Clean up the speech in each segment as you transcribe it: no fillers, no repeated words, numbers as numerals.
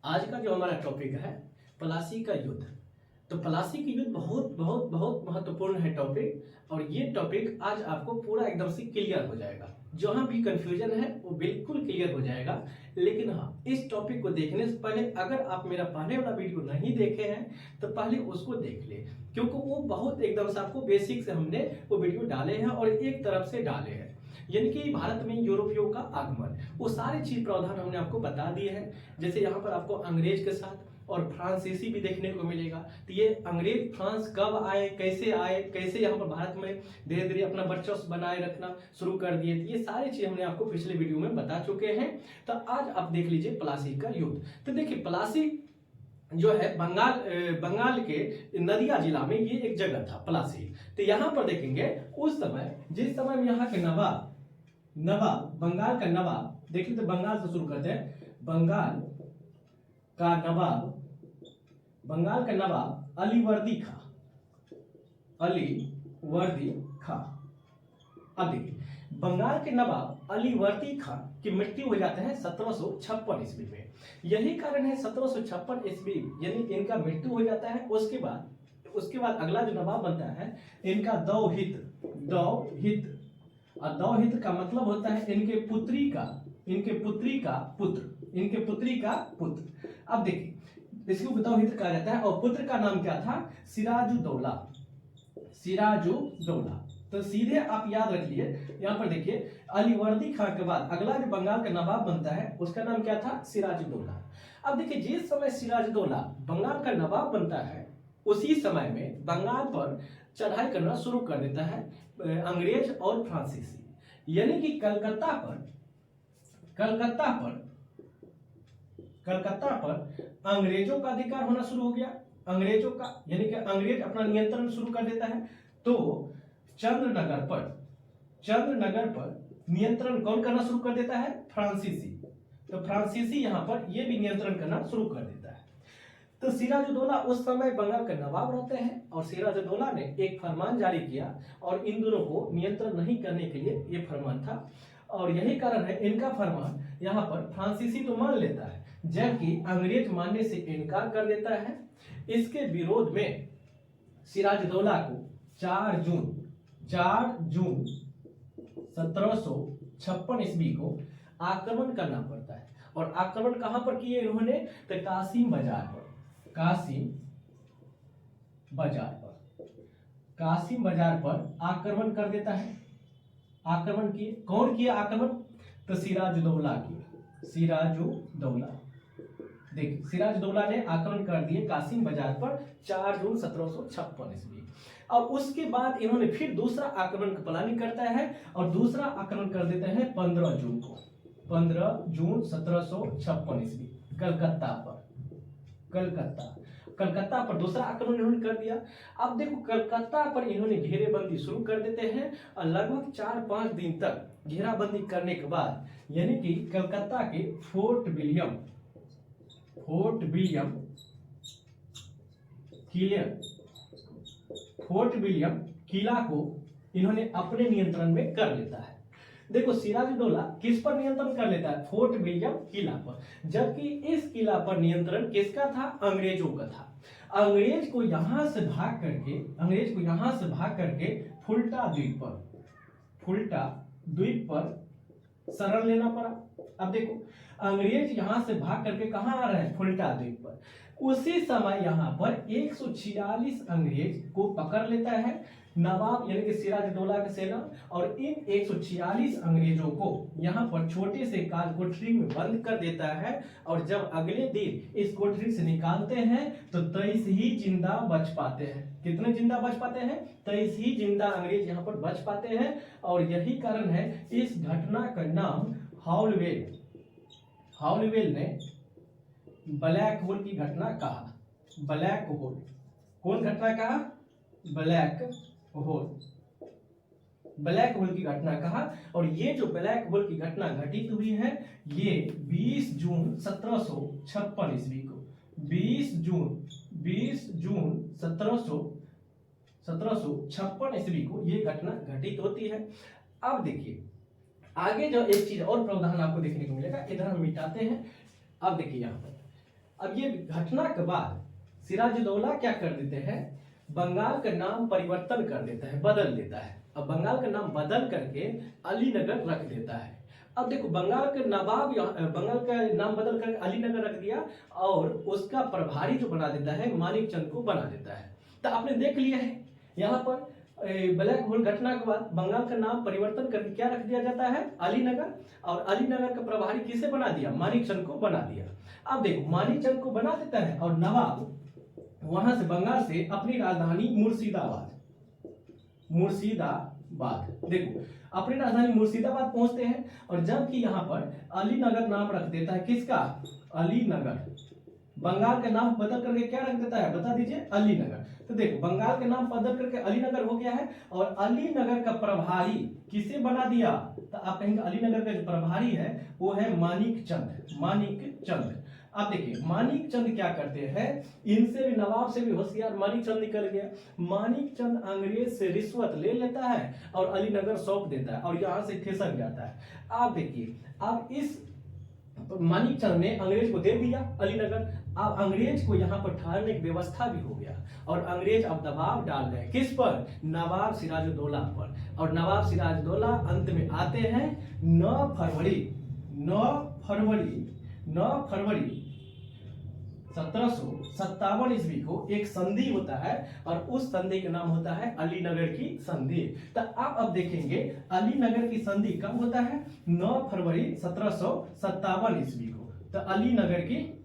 आज का जो हमारा टॉपिक है प्लासी का युद्ध। तो प्लासी का युद्ध बहुत बहुत बहुत महत्वपूर्ण है टॉपिक, और ये टॉपिक आज आपको पूरा एकदम से क्लियर हो जाएगा। जहां भी कंफ्यूजन है वो बिल्कुल क्लियर हो जाएगा। लेकिन हाँ, इस टॉपिक को देखने से पहले अगर आप मेरा पहले वाला वीडियो नहीं देखे हैं तो पहले उसको देख ले, क्योंकि वो बहुत एकदम से आपको बेसिक से हमने वो वीडियो डाले हैं और एक तरफ से डाले हैं। यानी कि भारत में यूरोपियों का आगमन, वो सारी चीज प्रावधान हमने आपको बता दिए हैं। जैसे यहाँ पर आपको अंग्रेज के साथ और फ्रांसीसी भी देखने को मिलेगा। तो ये अंग्रेज फ्रांस कब आए, कैसे यहाँ पर भारत में धीरे धीरे अपना वर्चस्व बनाए रखना शुरू कर दिए, तो ये सारी चीज हमने आपको पिछले वीडियो में बता चुके हैं। तो आज आप देख लीजिए प्लासी का युद्ध। तो देखिए प्लासी जो है बंगाल के नदिया जिला में ये एक जगह था प्लासी। तो यहाँ पर देखेंगे उस समय, जिस समय में यहाँ के नवाब बंगाल का नवाब, देखिए तो बंगाल से शुरू करते हैं। बंगाल का नवाब अलीवर्दी खां। अब देखिए बंगाल के नवाब अलीवर्दी खां की मृत्यु हो जाता है 1756 ईस्वी में। यही कारण है 1756 ईस्वी यानी इनका मृत्यु हो जाता है। उसके बाद अगला जो नवाब बनता है इनका दौहित का मतलब होता है इनके पुत्री का पुत्र। अब देखिए इसको दौहित कहा जाता है, और पुत्र का नाम क्या था? सिराजुद्दौला। तो सीधे आप याद रखिए, यहाँ पर देखिए अलीवर्दी खां के बाद अगला जो बंगाल का नवाब बनता है उसका नाम क्या था? सिराजुद्दौला। अब देखिए जिस समय सिराजुद्दौला बंगाल का नवाब बनता है उसी समय में बंगाल पर चढ़ाई करना शुरू कर देता है अंग्रेज और फ्रांसीसी। यानी कि कलकत्ता पर अंग्रेजों का अधिकार होना शुरू हो गया। अंग्रेजों का यानी कि अंग्रेज अपना नियंत्रण शुरू कर देता है। तो चंद्रनगर पर नियंत्रण कौन करना शुरू कर देता है? फ्रांसीसी। तो फ्रांसीसी यहां पर ये भी नियंत्रण करना शुरू कर देता है। तो सिराजुद्दौला उस समय बंगाल के नवाब रहते हैं, और सिराजुद्दौला ने एक फरमान जारी किया और इन दोनों को नियंत्रण नहीं करने के लिए ये फरमान था। और यही कारण है इनका फरमान यहाँ पर फ्रांसीसी तो मान लेता है, जबकि अंग्रेज मानने से इनकार कर देता है। इसके विरोध में सिराजुद्दौला को 4 जून 1756 ईस्वी को आक्रमण करना पड़ता है। और आक्रमण कहां पर किए इन्होंने? तो कासिम बाजार पर आक्रमण कर देता है। आक्रमण किए, कौन किया आक्रमण? तो सिराजुद्दौला देखिए सिराजुद्दौला ने आक्रमण कर दिए कासिम बाजार पर 4 जून 1756 ईस्वी। और उसके बाद इन्होंने फिर दूसरा आक्रमण की प्लानिंग करता है, और दूसरा आक्रमण कर देते हैं 15 जून 1756 ईस्वी कलकत्ता पर दूसरा आक्रमण इन्होंने कर दिया। अब देखो कलकत्ता पर इन्होंने घेरेबंदी शुरू कर देते हैं, और लगभग 4-5 दिन तक घेराबंदी करने के बाद यानी कि कलकत्ता के फोर्ट विलियम किला को इन्होंने अपने नियंत्रण में कर लेता है। देखो सिराजुद्दौला किस पर नियंत्रण कर लेता है? फोर्ट विलियम किला पर। जबकि इस किला पर नियंत्रण किसका था? अंग्रेजों का था। अंग्रेज को यहां से भाग करके फुल्टा द्वीप पर शरण लेना पड़ा। अब देखो अंग्रेज यहां से भाग करके कहां आ रहे हैं? फुल्टा द्वीप पर। उसी समय यहां पर 146 अंग्रेज को पकड़ लेता है नवाब यानी कि सिराजुद्दौला की सेना, और इन 146 अंग्रेजों को यहां पर छोटे से काल कोठरी में बंद कर देता है। और जब अगले दिन इस कोठरी से निकालते हैं तो 23 ही जिंदा बच पाते हैं। कितने जिंदा बच पाते हैं? 23 ही जिंदा अंग्रेज यहां पर बच पाते हैं। और यही कारण है इस घटना का नाम हाउलवेल ने ब्लैक होल की घटना कहा। ब्लैक होल, कौन घटना कहा? ब्लैक होल की घटना कहा। और ये जो ब्लैक होल की घटना घटित हुई है ये 20 जून 1756 ईस्वी को 20 जून 1756 ईस्वी को ये घटना घटित होती है। अब देखिए आगे जो एक चीज और प्रावधान आपको देखने को मिलेगा, इधर हम मिटाते हैं। अब देखिए यहाँ पर अब ये घटना के बाद सिराजुद्दौला क्या कर देते हैं, बंगाल का नाम परिवर्तन कर देता है, बदल देता है। अब बंगाल का नाम बदल करके अलीनगर रख देता है। अब देखो बंगाल के नवाब, बंगाल का नाम बदल कर अलीनगर रख दिया और उसका प्रभारी जो बना देता है मानिक चंद को बना देता है। तो आपने देख लिया है यहाँ पर ब्लैक होल घटना के बाद बंगाल का नाम परिवर्तन करके क्या रख दिया जाता है, अलीनगर, और अलीनगर का प्रभारी किसे बना दिया, मानिक चंद को बना दिया। अब देखो मानिक चंद को बना देता है और नवाब वहां से बंगाल से अपनी राजधानी मुर्शिदाबाद देखो अपनी राजधानी मुर्शिदाबाद पहुंचते हैं। और जबकि यहाँ पर अलीनगर नाम रख देता है, किसका, अलीनगर, बंगाल का नाम बदल करके क्या रख देता है, बता दीजिए, अलीनगर। तो देखो बंगाल के नाम बदल करके अलीनगर हो गया है और अलीनगर का प्रभारी किसे बना दिया, तो आप कहेंगे अलीनगर का जो प्रभारी है वो है मानिक चंद। आप देखिए मानिक चंद क्या करते हैं, इनसे भी, नवाब से भी होशियार मानिक चंद निकल गया। मानिक चंद अंग्रेज से रिश्वत ले लेता है और अलीनगर सौंप देता है और यहाँ से खिसक जाता है। आप देखिए अब इस मानिक चंद ने अंग्रेज को दे दिया अलीनगर। अब अंग्रेज को यहाँ पर ठहरने की व्यवस्था भी हो गया और अंग्रेज अब दबाव डाल रहे हैं किस पर, नवाब सिराजुद्दौला पर। और नवाब सिराजुद्दौला अंत में आते हैं 9 फरवरी 1757 ईस्वी को एक संधि होता है और उस संधि का नाम होता है अलीनगर की संधि। तो आप अब देखेंगे अलीनगर की संधि कब होता है, 9 फरवरी 1757 ईस्वी को, तो अलीनगर की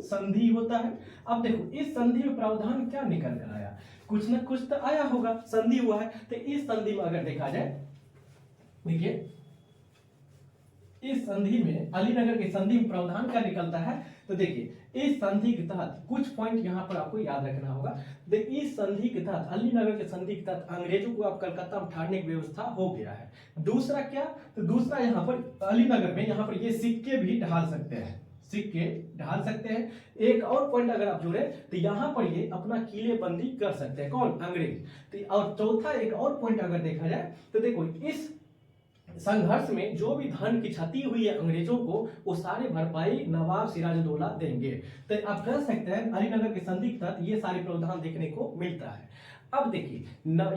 संधि होता है। अब देखो इस संधि में प्रावधान क्या निकल कर आया, कुछ ना कुछ तो आया होगा, संधि हुआ है। तो इस संधि में अगर देखा जाए, देखिए इस संधि में, अलीनगर की संधि में प्रावधान क्या निकलता है, तो देखिए इस संधि के तहत कुछ पॉइंट यहां पर आपको याद रखना होगा। देखिए इस संधि के तहत, अलीनगर के संधि के तहत अंग्रेजों को अब कलकत्ता में ठहरने की व्यवस्था हो गया है। दूसरा क्या, तो दूसरा यहाँ पर अलीनगर में यहाँ पर ये सिक्के भी ढाल सकते हैं। एक और पॉइंट अगर आप जोड़े तो यहाँ पर ये अपना किलेबंदी कर सकते हैं, कौन, अंग्रेज। तो और चौथा एक और पॉइंट अगर देखा जाए तो देखो इस संघर्ष में जो भी धन की क्षति हुई है अंग्रेजों को, वो सारे भरपाई नवाब सिराजुद्दौला देंगे। तो आप कह सकते हैं अलीनगर की संधि के तहत ये सारे प्रावधान देखने को मिलता है। अब देखिए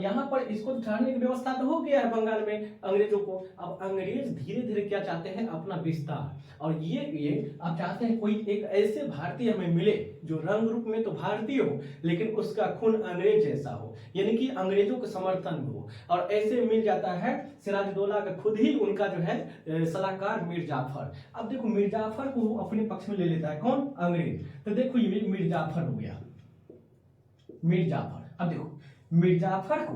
यहाँ पर इसको ठहरने की व्यवस्था तो हो गया है बंगाल में अंग्रेजों को। अब अंग्रेज धीरे धीरे क्या चाहते हैं, अपना विस्तार, और ये आप चाहते हैं कोई एक ऐसे भारतीय हमें मिले जो रंग रूप में तो भारतीय हो लेकिन उसका खून अंग्रेज जैसा हो, यानी कि अंग्रेजों के समर्थन में हो। और ऐसे मिल जाता है सिराजुद्दौला का खुद ही उनका जो है सलाहकार मीर जाफर। अब देखो मीर जाफर को अपने पक्ष में ले लेता है कौन, अंग्रेज। तो देखो ये मीर जाफर हो गया, मीर जाफर। अब देखो मीर जाफर को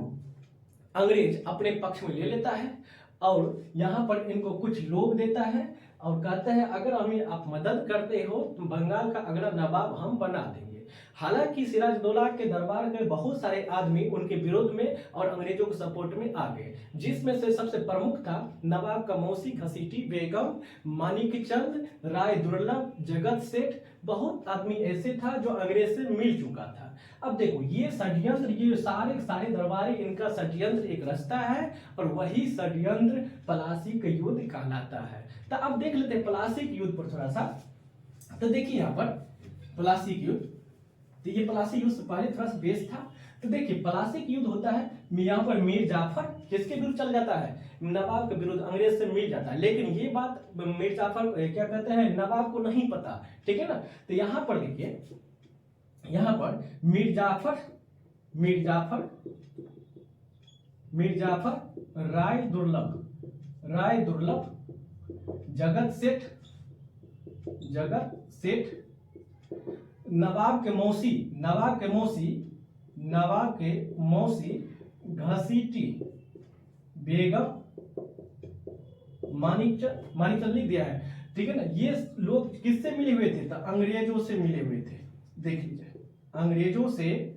अंग्रेज अपने पक्ष में ले लेता है और यहाँ पर इनको कुछ लोग देता है और कहता है अगर हमें आप मदद करते हो तो बंगाल का अगला नवाब हम बना देंगे। हालांकि सिराजुद्दौला के दरबार के बहुत सारे आदमी उनके विरोध में और अंग्रेजों के सपोर्ट में आ गए, जिसमें से सबसे प्रमुख था नवाब का मौसी घसीटी बेगम, मानिकचंद, राय दुर्लभ, जगत सेठ। बहुत आदमी ऐसे था जो अंग्रेज से मिल चुका था। अब देखो ये षड्यंत्र, ये सारे दरबारी, इनका षड्यंत्र एक रास्ता है और वही षड्यंत्र प्लासी का युद्ध कहलाता है। तो अब देख लेते हैं प्लासी के युद्ध पर थोड़ा सा। तो देखिए यहाँ पर प्लासी के युद्ध, तो ये प्लासी युद्ध से पहले थोड़ा सा बेस था। तो देखिए प्लासी युद्ध होता है, यहाँ पर मीर जाफर किसके विरुद्ध चल जाता है, नवाब के विरुद्ध, अंग्रेज से मिल जाता है। लेकिन ये बात मीर जाफर क्या कहते हैं, नवाब को नहीं पता, ठीक है ना। तो यहाँ पर देखिए, यहाँ पर मीर जाफर, राय दुर्लभ, जगत सेठ, नवाब के मौसी घसीटी बेगम, मानिकचंद लिख दिया है, ठीक है ना। ये लोग किससे मिले हुए थे, तो अंग्रेजों से मिले हुए थे। देख लीजिए अंग्रेजों से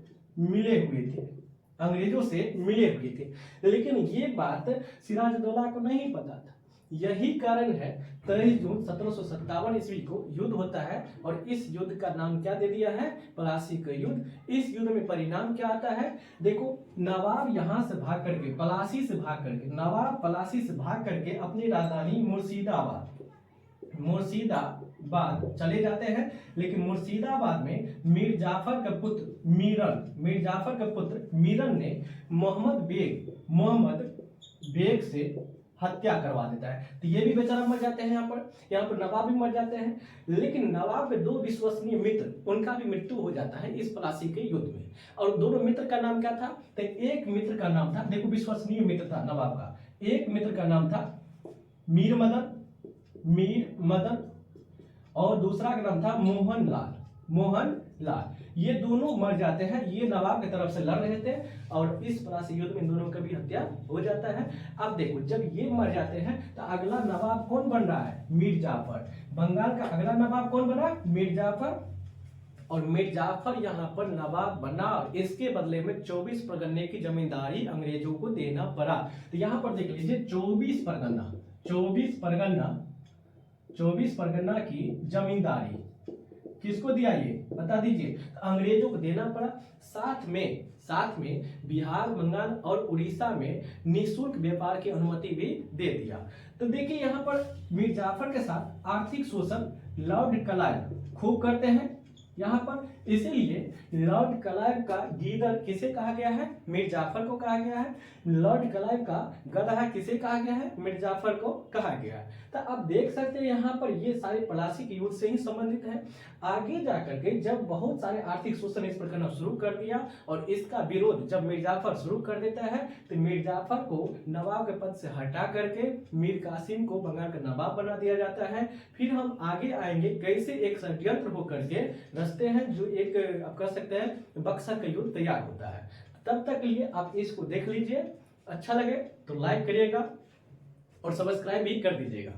मिले हुए थे। लेकिन ये बात सिराजुद्दौला को नहीं पता था। यही कारण है 23 जून 1757 ईस्वी को युद्ध होता है और इस युद्ध का नाम क्या दे दिया है, प्लासी का युद्ध। इस युद्ध में परिणाम क्या आता है, देखो नवाब यहाँ से भाग करके, प्लासी से भाग करके अपनी राजधानी बाद चले जाते हैं, लेकिन मुर्शिदाबाद में मीर जाफर का पुत्र मीरन ने मोहम्मद बेग से हत्या करवा देता है। तो ये भी बेचारा मर जाते हैं। यहाँ पर नवाब भी मर जाते हैं, लेकिन नवाब के दो विश्वसनीय मित्र, उनका भी मृत्यु हो जाता है इस प्लासी के युद्ध में। और दोनों मित्र का नाम क्या था? तो एक मित्र का नाम था, देखो विश्वसनीय मित्र था नवाब का, एक मित्र का नाम था मीर मदन और दूसरा का नाम था मोहन लाल। ये दोनों मर जाते हैं। ये नवाब की तरफ से लड़ रहे थे और इस प्लासी युद्ध में दोनों का भी हत्या हो जाता है। अब देखो, जब ये मर जाते हैं तो अगला नवाब कौन बन रहा है? मीर जाफर। बंगाल का अगला नवाब कौन बना? मीर जाफर। और मीर जाफर यहाँ पर नवाब बना और इसके बदले में 24 परगने की जमींदारी अंग्रेजों को देना पड़ा। तो यहाँ पर देख लीजिए 24 परगना की जमींदारी किसको दिया, ये बता दीजिए। तो अंग्रेजों को देना पड़ा। साथ में बिहार, बंगाल और उड़ीसा में निःशुल्क व्यापार की अनुमति भी दे दिया। तो देखिए यहाँ पर मीर जाफर के साथ आर्थिक शोषण लॉर्ड क्लाइव खूब करते हैं यहाँ पर। इसीलिए लॉर्ड क्लाइव का गीदड़ किसे कहा गया है? मीर जाफर को कहा गया है। लॉर्ड क्लाइव का गधा किसे कहा गया है? मीर जाफर को कहा गया है। तो आप देख सकते हैं यहाँ पर ये सारे प्लासी के युद्ध से ही संबंधित है। आगे जाकर के जब बहुत सारे आर्थिक शोषण इस पर करना शुरू कर दिया और इसका विरोध जब मीर जाफर शुरू कर देता है, तो मीर जाफर को नवाब के पद से हटा करके मीर कासिम को बंगाल का नवाब बना दिया जाता है। फिर हम आगे आएंगे कैसे एक षड्यंत्र होकर के रचते हैं, जो एक आप कह सकते हैं बक्सर का युद्ध तैयार होता है। तब तक के लिए आप इसको देख लीजिए। अच्छा लगे तो लाइक करिएगा और सब्सक्राइब भी कर दीजिएगा।